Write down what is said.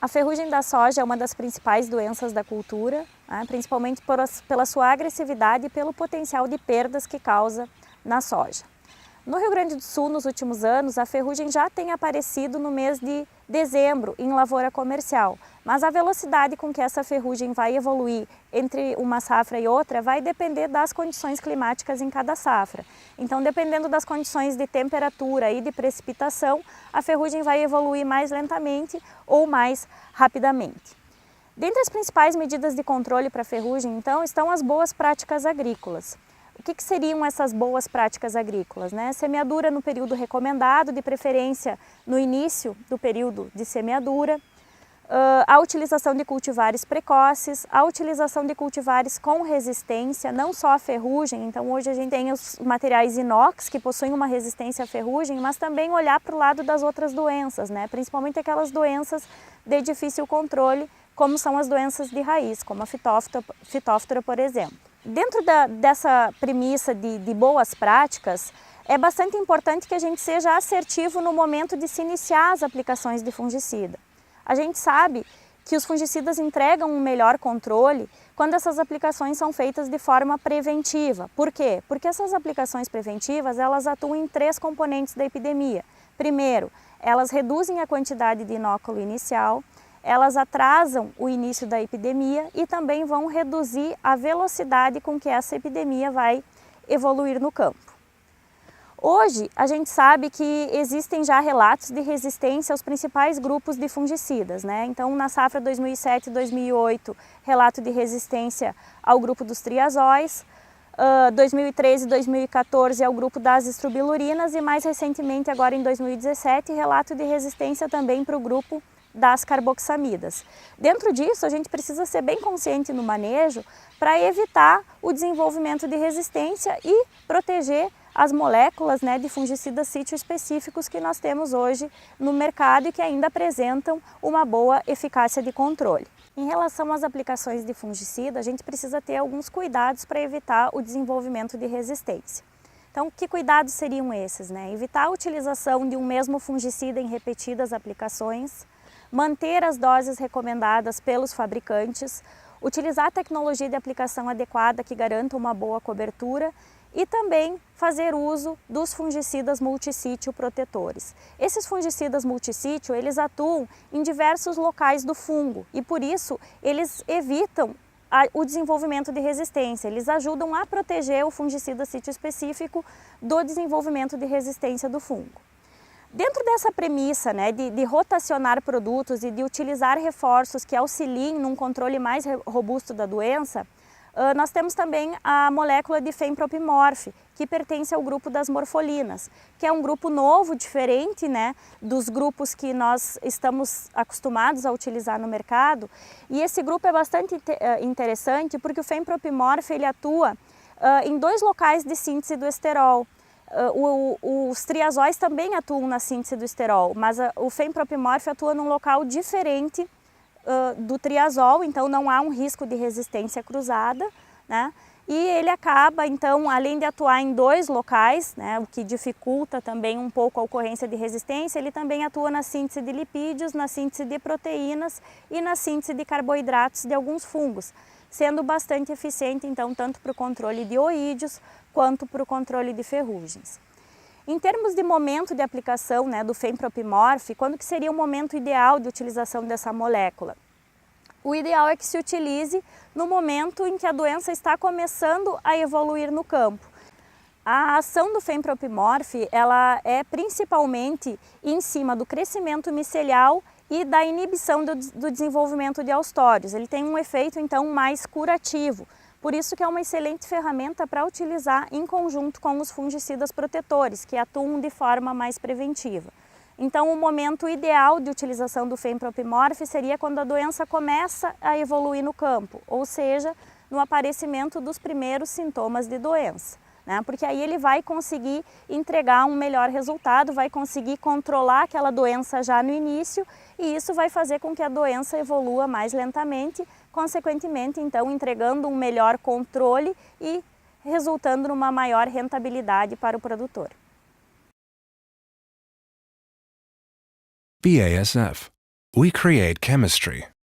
A ferrugem da soja é uma das principais doenças da cultura, né, principalmente pela sua agressividade e pelo potencial de perdas que causa na soja. No Rio Grande do Sul, nos últimos anos, a ferrugem já tem aparecido no mês de dezembro em lavoura comercial, mas a velocidade com que essa ferrugem vai evoluir entre uma safra e outra vai depender das condições climáticas em cada safra. Então, dependendo das condições de temperatura e de precipitação, a ferrugem vai evoluir mais lentamente ou mais rapidamente. Dentre as principais medidas de controle para a ferrugem, então, estão as boas práticas agrícolas. O que seriam essas boas práticas agrícolas, né? Semeadura no período recomendado, de preferência no início do período de semeadura, a utilização de cultivares precoces, a utilização de cultivares com resistência, não só à ferrugem. Então hoje a gente tem os materiais inox que possuem uma resistência à ferrugem, mas também olhar para o lado das outras doenças, né? Principalmente aquelas doenças de difícil controle, como são as doenças de raiz, como a fitóftora, por exemplo. Dentro dessa premissa de boas práticas, é bastante importante que a gente seja assertivo no momento de se iniciar as aplicações de fungicida. A gente sabe que os fungicidas entregam um melhor controle quando essas aplicações são feitas de forma preventiva. Por quê? Porque essas aplicações preventivas, elas atuam em 3 componentes da epidemia. Primeiro, elas reduzem a quantidade de inóculo inicial, elas atrasam o início da epidemia e também vão reduzir a velocidade com que essa epidemia vai evoluir no campo. Hoje, a gente sabe que existem já relatos de resistência aos principais grupos de fungicidas, né? Então, na safra 2007 e 2008, relato de resistência ao grupo dos triazóis, 2013 e 2014 ao grupo das estrobilurinas e mais recentemente, agora em 2017, relato de resistência também para o grupo das carboxamidas. Dentro disso, a gente precisa ser bem consciente no manejo para evitar o desenvolvimento de resistência e proteger as moléculas, né, de fungicidas sítio-específicos que nós temos hoje no mercado e que ainda apresentam uma boa eficácia de controle. Em relação às aplicações de fungicida, a gente precisa ter alguns cuidados para evitar o desenvolvimento de resistência. Então, que cuidados seriam esses, né? Evitar a utilização de um mesmo fungicida em repetidas aplicações, manter as doses recomendadas pelos fabricantes, utilizar a tecnologia de aplicação adequada que garanta uma boa cobertura e também fazer uso dos fungicidas multissítio protetores. Esses fungicidas multissítio, eles atuam em diversos locais do fungo e por isso eles evitam o desenvolvimento de resistência, eles ajudam a proteger o fungicida sítio específico do desenvolvimento de resistência do fungo. Dentro dessa premissa, né, de rotacionar produtos e de utilizar reforços que auxiliem num controle mais robusto da doença, nós temos também a molécula de fempropimorf, que pertence ao grupo das morfolinas, que é um grupo novo, diferente, né, dos grupos que nós estamos acostumados a utilizar no mercado. E esse grupo é bastante interessante porque o fempropimorf ele atua em 2 locais de síntese do esterol. Os triazóis também atuam na síntese do esterol, mas o fempropimorf atua num local diferente do triazol, então não há um risco de resistência cruzada, né? E ele acaba, então, além de atuar em 2 locais, né, o que dificulta também um pouco a ocorrência de resistência, ele também atua na síntese de lipídios, na síntese de proteínas e na síntese de carboidratos de alguns fungos, sendo bastante eficiente, então, tanto para o controle de oídios quanto para o controle de ferrugens. Em termos de momento de aplicação, né, do fempropimorf, quando que seria o momento ideal de utilização dessa molécula? O ideal é que se utilize no momento em que a doença está começando a evoluir no campo. A ação do fempropimorf, ela é principalmente em cima do crescimento micelial e da inibição do desenvolvimento de haustórios. Ele tem um efeito, então, mais curativo. Por isso que é uma excelente ferramenta para utilizar em conjunto com os fungicidas protetores, que atuam de forma mais preventiva. Então, o momento ideal de utilização do fempropimorf seria quando a doença começa a evoluir no campo, ou seja, no aparecimento dos primeiros sintomas de doença, né? Porque aí ele vai conseguir entregar um melhor resultado, vai conseguir controlar aquela doença já no início e isso vai fazer com que a doença evolua mais lentamente, consequentemente, então, entregando um melhor controle e resultando numa maior rentabilidade para o produtor. BASF We create chemistry.